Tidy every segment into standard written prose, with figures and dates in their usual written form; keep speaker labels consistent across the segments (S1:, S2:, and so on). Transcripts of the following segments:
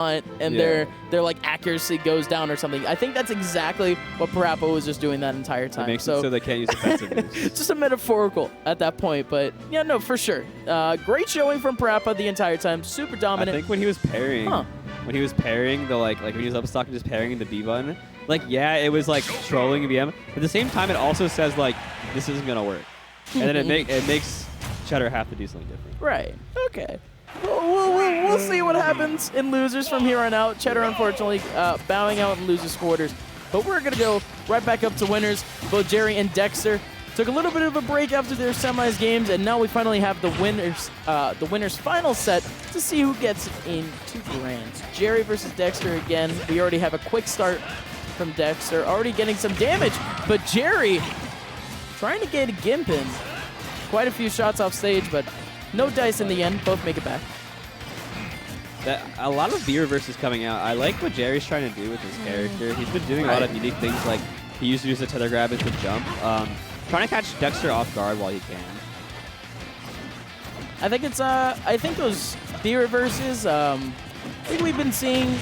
S1: and their like accuracy goes down or something. I think that's exactly what Parappa was just doing that entire time.
S2: It makes it so they can't use offensive moves.
S1: Just a metaphorical at that point, but yeah, no, for sure. Great showing from Parappa the entire time. Super dominant.
S2: I think when he was parrying, the like when he was up stock and just parrying the B button, like yeah, it was like trolling VM. But at the same time, it also says like this isn't gonna work, and then it makes Cheddar have to do something different.
S1: Right. Okay. We'll see what happens in losers from here on out. Cheddar, unfortunately, bowing out in losers quarters. But we're going to go right back up to winners. Both Jerry and Dexter took a little bit of a break after their semis games, and now we finally have the winners final set to see who gets into grands. Jerry versus Dexter again. We already have a quick start from Dexter, already getting some damage, but Jerry trying to get a Gimp in. Quite a few shots off stage, but no dice in the end. Both make it back.
S2: A lot of B reverses coming out. I like what Jerry's trying to do with his character. He's been doing a lot of unique things, like he used to use the tether grab as the jump. Trying to catch Dexter off guard while he can.
S1: I think it's I think those B reverses. I think we've been seeing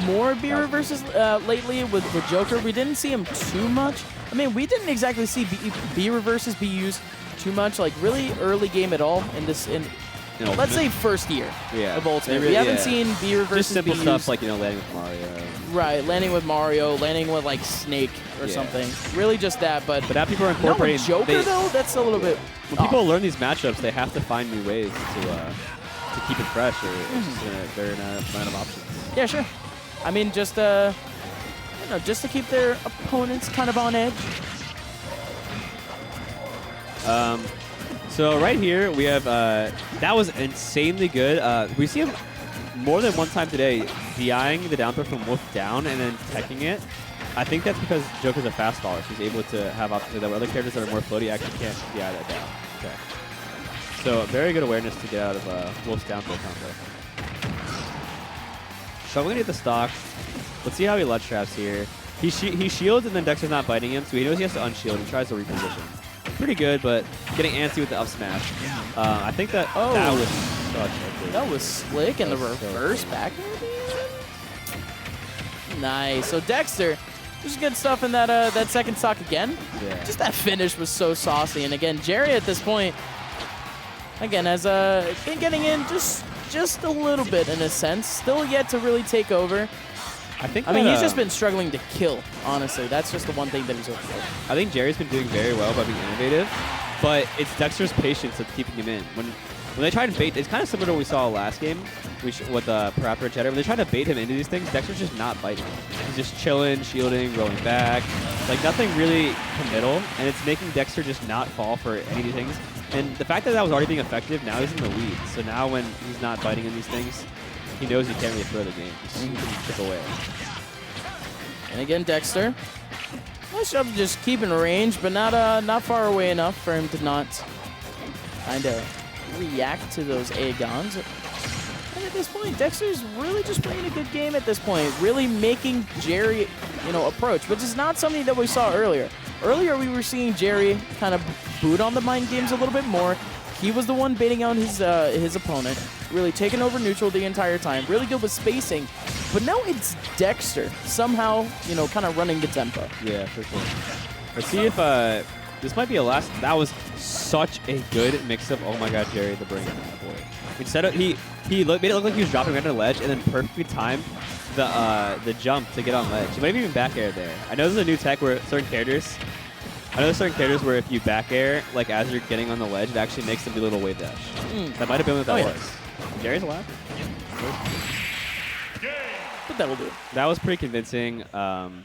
S1: more B reverses lately with Joker. We didn't see him too much. I mean, we didn't exactly see B reverses be used too much, like really early game at all in this let's say first year of Ultimate. We haven't seen B reverses.
S2: Just simple
S1: be
S2: stuff
S1: used.
S2: like landing with Mario.
S1: Right, landing with Mario, landing with like Snake or something. Really just that, but
S2: now people are incorporating.
S1: Not with Joker though, that's a little bit.
S2: When people learn these matchups, they have to find new ways to keep it fresh, or they're in a amount of options.
S1: Yeah, sure. I mean, just just to keep their opponents kind of on edge.
S2: So right here we have that was insanely good. We see him more than one time today DIing the down throw from Wolf down and then teching it. I think that's because Joker's a fast faller, so he's able to have options that other characters that are more floaty actually can't DI that down. Okay. So very good awareness to get out of Wolf's down throw combo. Shoveling at the stock. Let's see how he ledge traps here. He shields and then Dexter's not biting him, so he knows he has to unshield. He tries to reposition. Pretty good, but getting antsy with the up smash. I think that that was such a good.
S1: That was slick, and the reverse back. Nice. So Dexter, just good stuff in that second stock again.
S2: Yeah.
S1: Just that finish was so saucy, and again, Jerry at this point, again has been getting in just a little bit in a sense. Still yet to really take over. I mean, he's just been struggling to kill, honestly. That's just the one thing that he's overlooked.
S2: I think Jerry's been doing very well by being innovative, but it's Dexter's patience that's keeping him in. When they try to bait, it's kind of similar to what we saw last game with Parappa and Cheddar. When they try to bait him into these things, Dexter's just not biting. He's just chilling, shielding, rolling back. Like, nothing really committal, and it's making Dexter just not fall for any of these things. And the fact that that was already being effective, now he's in the lead. So now when he's not biting in these things, he knows he can't really throw the game. He can chip away.
S1: And again, Dexter. Nice job of just keeping range, but not far away enough for him to not kind of react to those Aegons. And at this point, Dexter's really just playing a good game at this point. Really making Jerry, approach, which is not something that we saw earlier. Earlier, we were seeing Jerry kind of boot on the mind games a little bit more. He was the one baiting out his opponent, really taking over neutral the entire time, really good with spacing. But now it's Dexter somehow, kind of running the tempo.
S2: Yeah, for sure. Let's see if this might be a last. That was such a good mix-up. Oh my God, Jerry, the brain, boy. Instead of made it look like he was dropping right on the ledge, and then perfectly timed the jump to get on ledge. He might have even back air there. I know there's a new tech where certain characters. Where if you back air, like as you're getting on the ledge, it actually makes them do a little wave dash. That might have been what that was. Jerry's alive.
S1: But that'll do.
S2: That was pretty convincing. I'm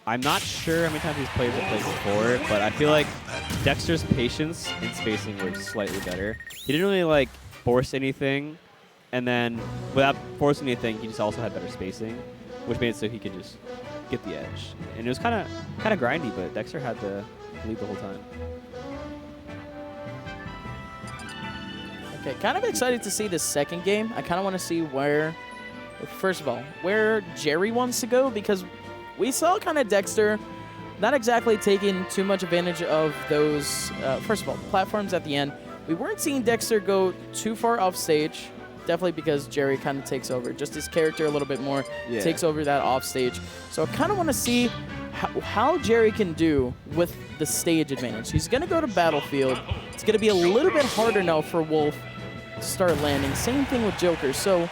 S2: not sure how many times he's played before, but I feel like Dexter's patience and spacing were slightly better. He didn't really force anything, and then without forcing anything, he just also had better spacing, which made it so he could just get the edge. And it was kind of grindy, but Dexter had the lead the whole time.
S1: Okay, kind of excited to see this second game. I kind of want to see where Jerry wants to go, because we saw kind of Dexter not exactly taking too much advantage of those, first of all, platforms at the end. We weren't seeing Dexter go too far off stage, definitely because Jerry kind of takes over. Just his character a little bit more takes over that off stage. So I kind of want to see how Jerry can do with the stage advantage. He's going to go to Battlefield. It's going to be a little bit harder now for Wolf to start landing. Same thing with Joker. So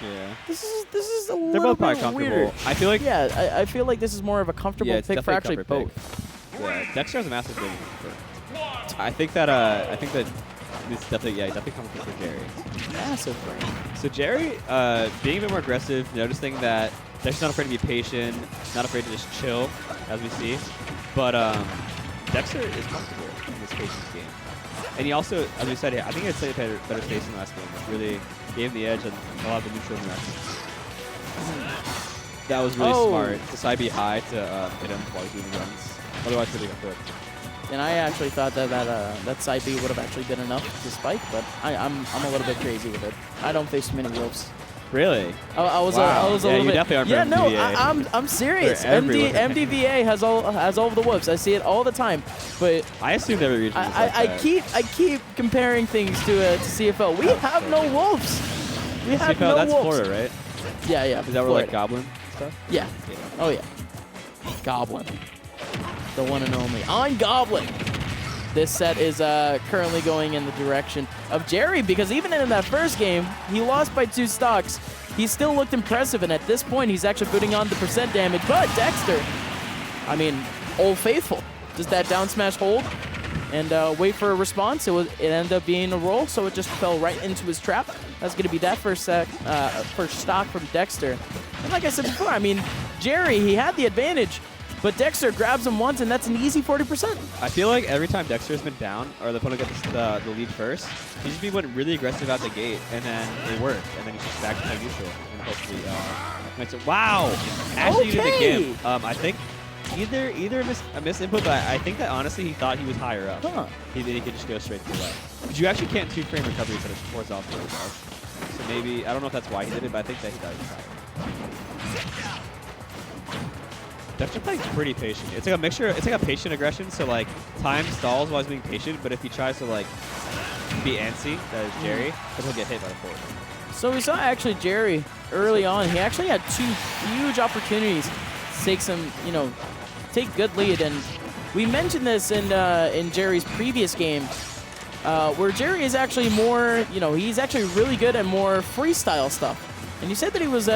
S1: this is a little bit weird.
S2: I feel like
S1: I feel like this is more of a comfortable pick for actually both.
S2: Yeah, Dexter has a massive thing. I think that it's definitely comfortable for Jerry.
S1: Massive brain.
S2: So Jerry, being a bit more aggressive, noticing that Dexter's not afraid to be patient, not afraid to just chill, as we see. But Dexter is comfortable in this patience game. And he also, as we said, I think he had slightly better space in the last game, which really gave him the edge on a lot of the neutral interactions. That was really smart. The side B high to hit him while he's doing the runs. Otherwise, he would have got flipped.
S1: And I actually thought that side B would have actually been enough to spike, but I'm a little bit crazy with it. I don't face too many wolves.
S2: Really?
S1: I was a little bit.
S2: Definitely aren't
S1: I'm serious. MDVA has all of the wolves. I see it all the time. But
S2: I assumed every region was like that.
S1: I keep comparing things to CFL. We have no wolves. We have
S2: CFL,
S1: no
S2: that's
S1: wolves.
S2: Florida, right?
S1: Yeah.
S2: Is that where like Goblin stuff?
S1: Yeah. Oh yeah. Goblin. The one and only. I'm Goblin. This set is currently going in the direction of Jerry because even in that first game, he lost by 2 stocks. He still looked impressive, and at this point, he's actually putting on the percent damage. But Dexter, I mean, Old Faithful. Does that down smash hold and wait for a response? It ended up being a roll, so it just fell right into his trap. That's going to be that first stock from Dexter. And like I said before, I mean, Jerry, he had the advantage. But Dexter grabs him once, and that's an easy 40%.
S2: I feel like every time Dexter's been down, or the opponent gets the lead first, he just went really aggressive out the gate, and then it worked, and then he's just back to neutral, and hopefully makes it. Wow! Actually, using the gimp. I think either a missed input, but I think that honestly he thought he was higher up.
S1: Huh.
S2: He could just go straight to the left. But you actually can't 2-frame recovery instead of horizontal. So maybe I don't know if that's why he did it, but I think that he thought he was higher. Dexter playing pretty patient. It's like a mixture. It's like a patient aggression. So like time stalls while he's being patient, but if he tries to like be antsy, that is Jerry, then he'll get hit by the forward.
S1: So we saw actually Jerry early on. He actually had 2 huge opportunities to take some, take good lead. And we mentioned this in Jerry's previous game, where Jerry is actually more, he's actually really good at more freestyle stuff. And you said that he was,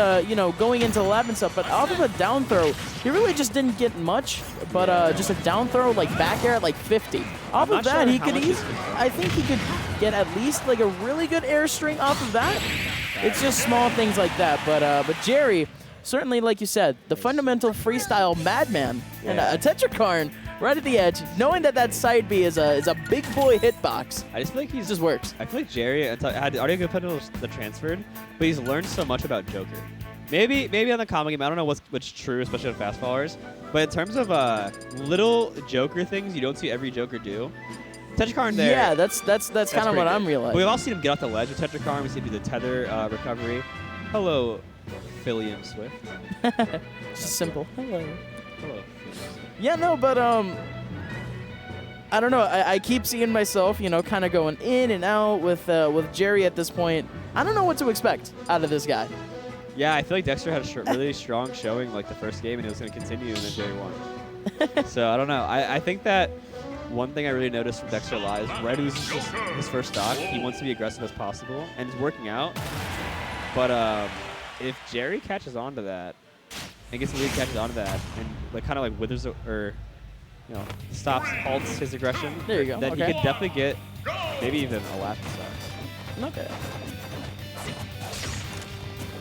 S1: going into the lab and stuff, but off of a down throw, he really just didn't get much, but just a down throw, like back air at like 50. Off of that, he could I think he could get at least like a really good air string off of that. It's just small things like that, but Jerry, certainly, like you said, the fundamental freestyle madman and a Tetrakarn right at the edge, knowing that side B is a big boy hitbox.
S2: I just feel like he
S1: just works.
S2: I feel like Jerry had already good potential that transferred, but he's learned so much about Joker. Maybe on the common game, I don't know what's true, especially on fast followers, but in terms of little Joker things you don't see every Joker do, Tetrakarn there.
S1: Yeah, that's kind of what I'm realizing.
S2: But we've all seen him get off the ledge with Tetrakarn. We see him do the tether recovery. Hello, Philliam Swift.
S1: Just simple. Hello.
S2: Hello.
S1: Yeah, no, but I don't know. I keep seeing myself, kind of going in and out with Jerry at this point. I don't know what to expect out of this guy.
S2: Yeah, I feel like Dexter had a really strong showing like the first game, and it was going to continue, and then Jerry won. So I don't know. I think that one thing I really noticed from Dexter live, right when he loses his first stock, he wants to be aggressive as possible, and it's working out. But if Jerry catches on to that, and gets the lead, catches on to that, and like kind of like withers or stops, halts his aggression,
S1: there you go.
S2: Then he could definitely get maybe even a lap start.
S1: Okay.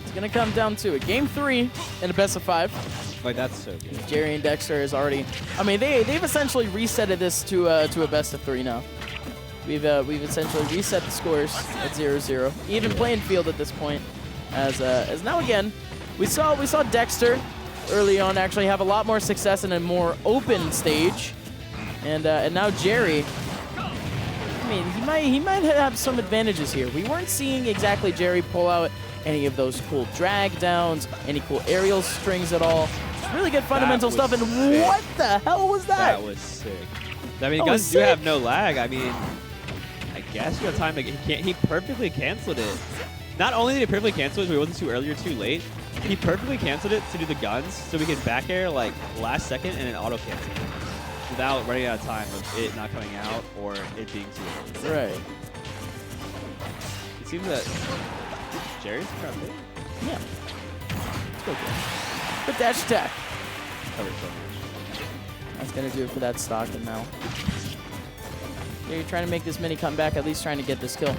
S1: It's gonna come down to it. Game 3 in a best of 5.
S2: Like that's so good.
S1: Jerry and Dexter is already. I mean, they've essentially resetted this to a best of 3 now. We've essentially reset the scores at 0-0. Even playing field at this point, as now again, we saw Dexter early on actually have a lot more success in a more open stage, and now Jerry. I mean, he might have some advantages here. We weren't seeing exactly Jerry pull out any of those cool drag downs, any cool aerial strings at all. Really good fundamental stuff. And sick. What the hell was that?
S2: That was sick. I mean, guns do have no lag. I mean, I guess you have time to he perfectly canceled it. not only did he perfectly cancel it so he wasn't too early or too late, he perfectly canceled it to do the guns so we can back air like last second and then auto cancel without running out of time of it not coming out or it being too early.
S1: Right.
S2: It seems that Jerry's crap big.
S1: Yeah. It's okay. But dash attack.
S2: Covered so much.
S1: That's going to do it for that stock. And now you're trying to make this mini comeback, at least trying to get this kill.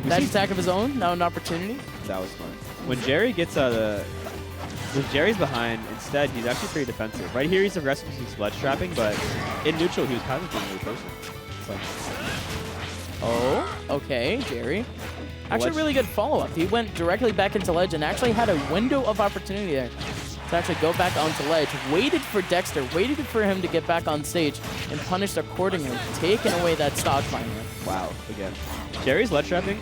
S1: Dash attack of his own. Now an opportunity.
S2: That was fun. When Jerry gets when Jerry's behind, instead, he's actually pretty defensive. Right here, he's aggressive because he's ledge trapping, but in neutral, he was kind of being really personal. It's like,
S1: oh, okay, Jerry. Actually,
S2: ledge.
S1: really good follow-up. He went directly back into ledge and actually had a window of opportunity there to actually go back onto ledge. Waited for Dexter, waited for him to get back on stage and punished accordingly, taking away that stock finally.
S2: wow, again. Jerry's ledge trapping,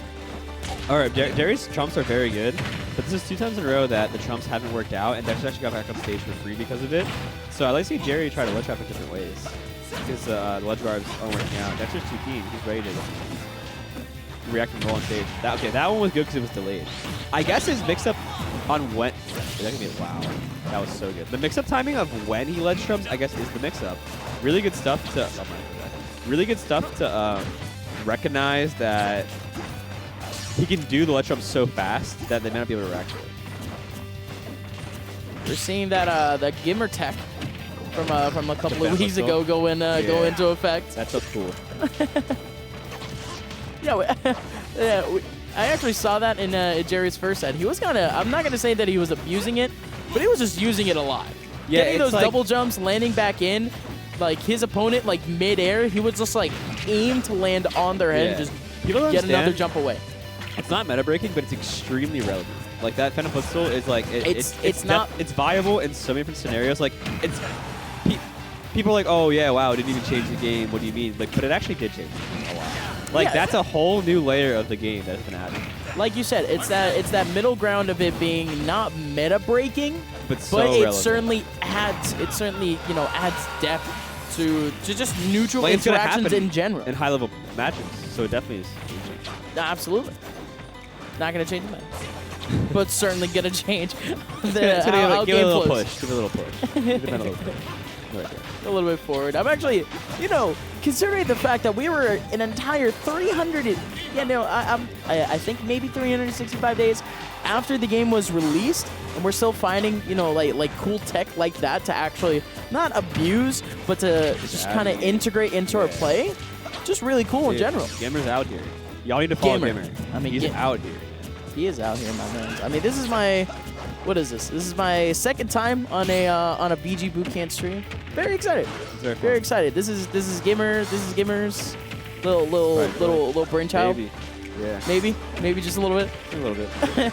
S2: or Jerry's trumps are very good, but this is 2 times in a row that the trumps haven't worked out, and Dexter actually got back on stage for free because of it. So I like to see Jerry try to ledge trap in different ways because the ledge guards aren't working out. Dexter's too keen. He's ready to react and roll on stage. That one was good because it was delayed. I guess his mix-up on when... That could be wow. That was so good. The mix-up timing of when he ledge trumps, I guess, is the mix-up. Really good stuff to... really good stuff to recognize that he can do the ledge trump so fast that they may not be able to react to it.
S1: We're seeing that Gimmer tech from a couple of weeks ago go into effect.
S2: That's so cool.
S1: Yeah, I actually saw that in Jerry's first set. He was I'm not gonna say that he was abusing it, but he was just using it a lot.
S2: Yeah,
S1: getting those
S2: like
S1: double jumps, landing back in, like his opponent, like mid-air, he would just like aim to land on their head and just get another jump away.
S2: It's not meta breaking, but it's extremely relevant. Like that Phantom Footstool is like it's viable in so many different scenarios. Like people are like, oh yeah, wow, it didn't even change the game. What do you mean? Like, but it actually did change a lot. Like yeah, that's a whole new layer of the game that has been added.
S1: Like you said, it's that middle ground of it being not meta breaking,
S2: but it
S1: certainly adds adds depth to just neutral interactions in general
S2: in high level matches. So it definitely is changing.
S1: Absolutely, not gonna change the match, but certainly gonna change
S2: how give it a little push. Give it a little push. Give it a little push. Right there.
S1: A little bit forward. I'm actually, considering the fact that we were an entire 300, I think maybe 365 days after the game was released, and we're still finding, like cool tech like that to actually not abuse, but to just kind of integrate into our play. Just really cool in general.
S2: Gimmer's out here. Y'all need to follow Gimmer.
S1: I mean,
S2: he's out here.
S1: He is out here, my man. I mean, this is my... What is this? This is my second time on a VGBootCamp stream. Very excited. Very excited. This is Gimmer. This is Gimmer's little brainchild.
S2: Maybe. Yeah.
S1: Maybe just a little bit.
S2: A little bit.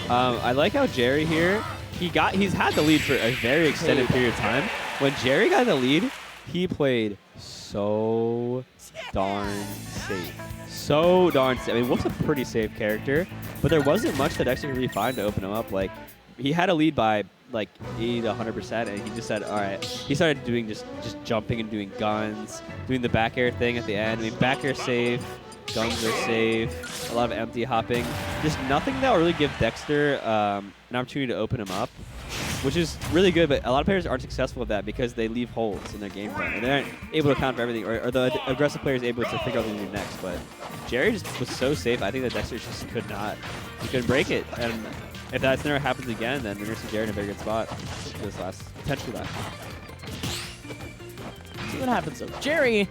S2: I like how Jerry here. He's had the lead for a very extended period of time. When Jerry got the lead, he played so darn safe. So darn safe. I mean, Wolf's a pretty safe character, but there wasn't much that Dexter could really find to open him up. Like, he had a lead by like 80 to 100%, and he just said, all right. He started doing just jumping and doing guns, doing the back air thing at the end. I mean, back air safe, guns are safe, a lot of empty hopping. Just nothing that will really give Dexter an opportunity to open him up, which is really good, but a lot of players aren't successful with that because they leave holes in their game plan, and they aren't able to account for everything, or the aggressive player is able to figure out what to do next. But Jerry just was so safe, I think that Dexter just couldn't break it. And if that scenario happens again, then we're going to see Jerry in a very good spot for this potentially last.
S1: See what happens though. Jerry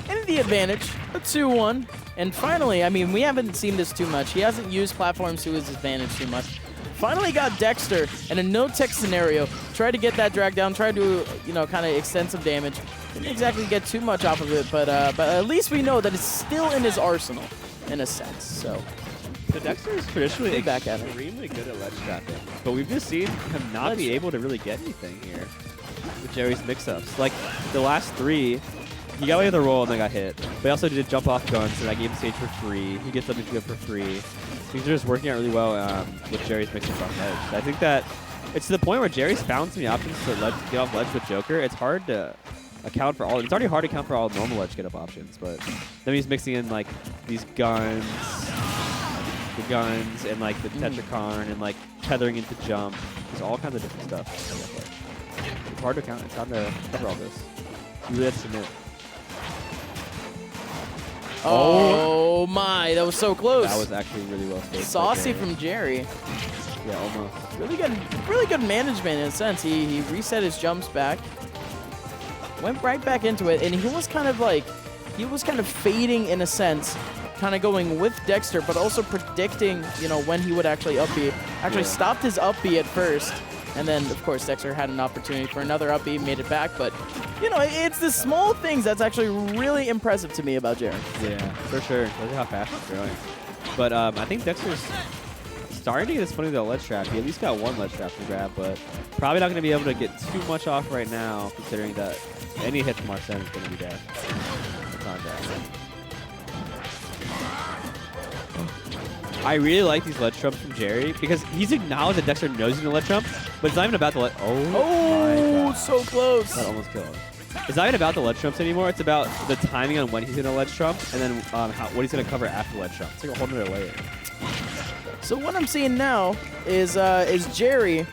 S1: in the advantage, a 2-1. And finally, I mean, we haven't seen this too much. He hasn't used platforms to his advantage too much. Finally got Dexter in a no-tech scenario. Tried to get that drag down, tried to, kind of extend some damage. Didn't exactly get too much off of it, but at least we know that it's still in his arsenal, in a sense. So
S2: Dexter is traditionally
S1: back at
S2: extremely good at ledge trapping, but we've just seen him not be able to really get anything here with Jerry's mix-ups. Like, the last 3, he got away with a roll and then got hit. But he also did jump off guns, and I gave him stage for free. He gets something good for free. Things are just working out really well with Jerry's mix-ups on ledge. I think that it's to the point where Jerry's found so many options to get off ledge with Joker. It's hard to account for all. It's already hard to account for all normal ledge get-up options, but then he's mixing in like these guns, the guns and like the Tetrakarn and like tethering into jump. There's all kinds of different stuff. It's hard to count. It's hard to cover all this. You really have to submit.
S1: Oh my, that was so close.
S2: That was actually really well staged.
S1: Saucy from Jerry.
S2: Yeah, almost.
S1: Really good management in a sense. He reset his jumps back, went right back into it, and he was kind of fading in a sense, kind of going with Dexter, but also predicting, when he would actually up B. Actually stopped his up B at first, and then of course Dexter had an opportunity for another up B, made it back, but it's the small things that's actually really impressive to me about Jerry.
S2: Yeah, for sure. Look at how fast he's growing. But I think Dexter's starting to get his footing with the ledge trap. He at least got one ledge trap to grab, but probably not going to be able to get too much off right now, considering that any hit from Arsene is going to be dead. It's not dead. I really like these ledge trumps from Jerry because he's acknowledged that Dexter knows he's going to ledge trump, but it's not even about the ledge.
S1: Oh, so close.
S2: That almost killed him. It's not even about the ledge trumps anymore. It's about the timing on when he's going to ledge trump and then what he's going to cover after ledge trump. It's like a whole other layer.
S1: So what I'm seeing now is Jerry.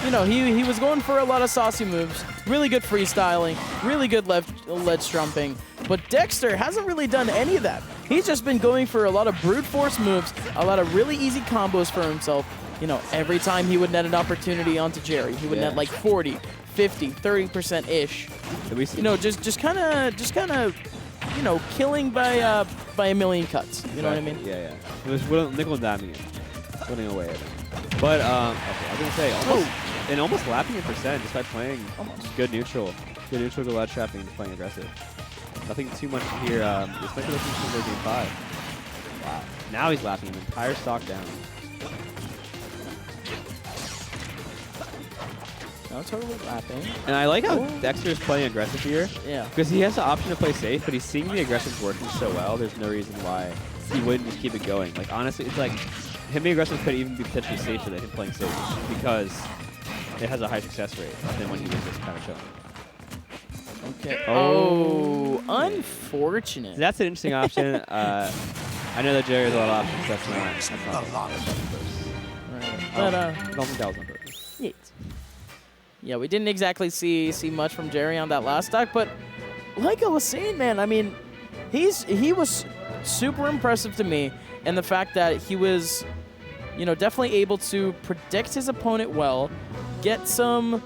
S1: He was going for a lot of saucy moves, really good freestyling, really good ledge trumping, but Dexter hasn't really done any of that. He's just been going for a lot of brute force moves, a lot of really easy combos for himself. Every time he would net an opportunity onto Jerry, he would net like 40, 50, 30%-ish. Just kind of killing by a million cuts. You know what I mean?
S2: Yeah. It was nickel and diming it, winning away at it. But okay, I was gonna say almost lapping in percent just by playing good neutral, good ledge trapping, and just playing aggressive. Nothing too much here. Especially looking for game 5. Wow. Now he's lapping an entire stock down.
S1: No, totally lapping.
S2: And I like how Dexter's playing aggressive here.
S1: Yeah.
S2: Because he has the option to play safe, but he's seeing the aggressive working so well, there's no reason why he wouldn't just keep it going. Like, honestly, it's like him being aggressive could even be potentially safer than him playing safe because it has a high success rate than when he was just kind of chilling.
S1: Okay. Oh, unfortunate.
S2: That's an interesting option. I know that Jerry has a lot of options. That's not a lot of
S1: right. But
S2: I don't think that was on purpose.
S1: Yeah, we didn't exactly see much from Jerry on that last stock, but like I was saying, man, I mean, he was super impressive to me, and the fact that he was, definitely able to predict his opponent well, get some,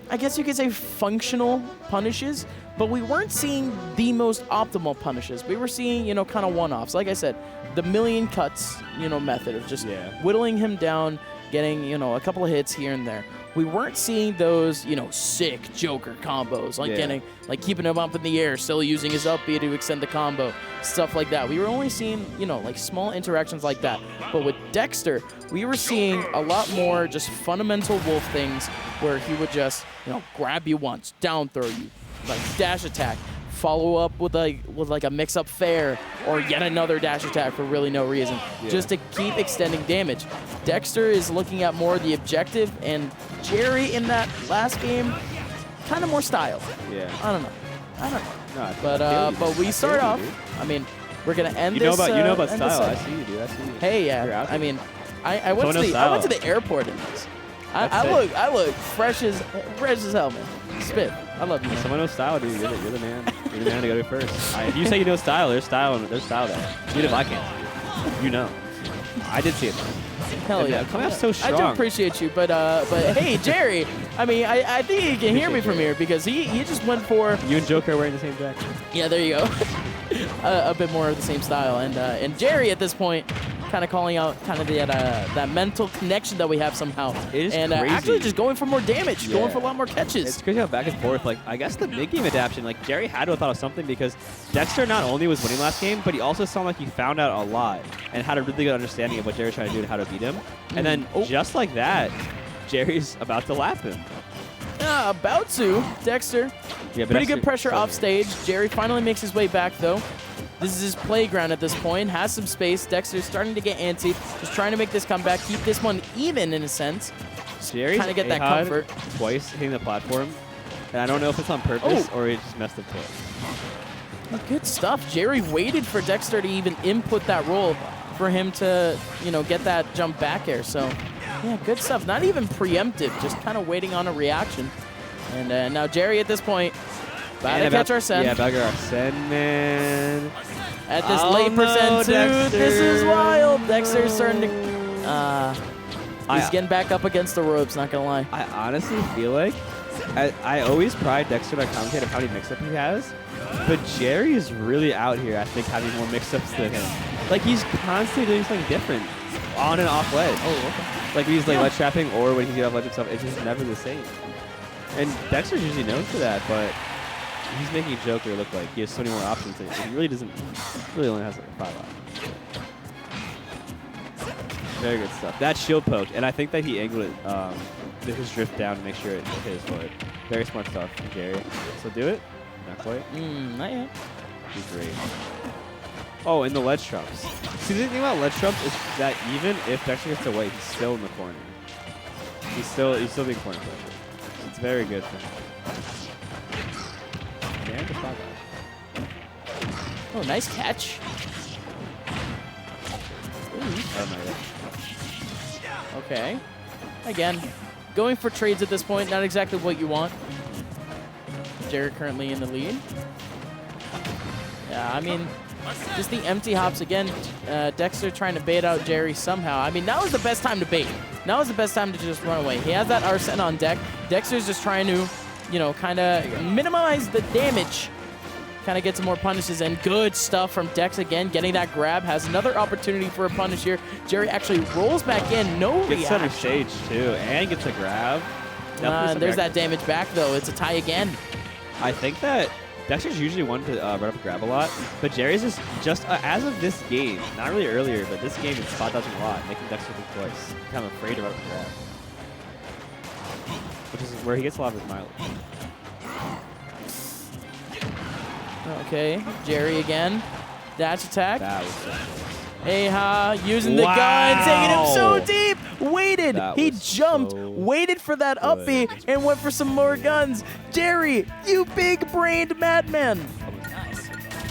S1: I guess you could say functional punishes, but we weren't seeing the most optimal punishes. We were seeing, kind of one-offs. Like I said, the million cuts, method of just whittling him down, getting, a couple of hits here and there. We weren't seeing those, sick Joker combos, like keeping him up in the air, still using his up B to extend the combo, stuff like that. We were only seeing, like small interactions like that. But with Dexter, we were seeing a lot more just fundamental wolf things where he would just, grab you once, down throw you, like dash attack, follow up with like a mix-up fair or yet another dash attack for really no reason, just to keep extending damage. Dexter is looking at more the objective, and Jerry in that last game, kind of more style.
S2: Yeah.
S1: I don't know.
S2: No,
S1: but we start off. I mean, we're gonna end this.
S2: You know about style. I see you, dude. I see you.
S1: Hey, yeah. I mean, I went to the airport in this. I look fresh as hell, man. Spit. I love you.
S2: Someone knows style, dude. You're the man. You're the man to go to first. If you say you know style, there's style there. Even if I can't. You know. I did see it.
S1: Hell yeah.
S2: Coming out so strong.
S1: I do appreciate you, but hey, Jerry, I mean, I think he can hear me from here because he just went for...
S2: You and Joker are wearing the same jacket.
S1: Yeah, there you go. A bit more of the same style. And Jerry at this point kind of calling out kind of that mental connection that we have somehow.
S2: It is
S1: and
S2: crazy.
S1: Actually just going for more damage, going for a lot more catches.
S2: It's crazy how back and forth. Like, I guess the mid-game adaptation, like, Jerry had to have thought of something because Dexter not only was winning last game, but he also sounded like he found out a lot and had a really good understanding of what Jerry's trying to do and how to beat him. And then just like that, Jerry's about to lap him.
S1: About to. Dexter.
S2: Yeah,
S1: pretty good pressure off stage. Jerry finally makes his way back, though. This is his playground at this point. Has some space. Dexter's starting to get antsy. Just trying to make this comeback. Keep this one even, in a sense.
S2: Jerry's
S1: kind of get that comfort.
S2: Twice hitting the platform. And I don't know if it's on purpose or he just messed up to it.
S1: Good stuff. Jerry waited for Dexter to even input that roll for him to, get that jump back air. So, yeah, good stuff. Not even preemptive, just kind of waiting on a reaction. And now Jerry at this point, about to catch Arsene.
S2: Yeah, about to get Arsene, man.
S1: At this late percent, too.
S2: Dexter.
S1: This is wild. Dexter's starting to... he's getting back up against the ropes, not going to lie.
S2: I honestly feel like I always pride Dexter to commentate of how many mix-ups he has, but Jerry is really out here, I think, having more mix-ups than him. Like, he's constantly doing something different on and off ledge.
S1: Oh, okay.
S2: Like, he's like ledge trapping, or when he's off ledge himself, it's just never the same. And Dexter's usually known for that, but he's making Joker look like he has so many more options. He really doesn't. Really only has like 5 options. Very good stuff. That shield poke, and I think that he angled it, his drift down to make sure it hit his foot. Very smart stuff from Jerry. So do it. Not quite.
S1: Not yet.
S2: He's great. Oh, and the ledge trumps. See, the thing about ledge trumps is that even if Dexter gets away, he's still in the corner. He's still being corner pressure. So it's very good for him. And the spot back.
S1: Oh, nice catch.
S2: Oh my god.
S1: Okay. Again, going for trades at this point, not exactly what you want. Jerry currently in the lead. Yeah, I mean, just the empty hops again. Dexter trying to bait out Jerry somehow. I mean, now is the best time to bait. Now is the best time to just run away. He has that Arsene on deck. Dexter's just trying to, kind of minimize the damage. Kind of get some more punishes in. Good stuff from Dex again. Getting that grab. Has another opportunity for a punish here. Jerry actually rolls back in. No reaction.
S2: Gets center stage, too, and gets a grab.
S1: There's that damage back, though. It's a tie again.
S2: I think that Dexter's usually one to run up and grab a lot, but Jerry's just as of this game, not really earlier, but this game is spot dodging a lot, making Dexter think twice. Kind of afraid to run up and grab. Which is where he gets a lot of his mileage.
S1: Okay, Jerry again. Dash attack.
S2: That was so
S1: Aha, using the gun, taking him so deep. Waited.
S2: That
S1: He
S2: was
S1: jumped,
S2: so
S1: waited for that up B, and went for some more guns. Jerry, you big-brained madman.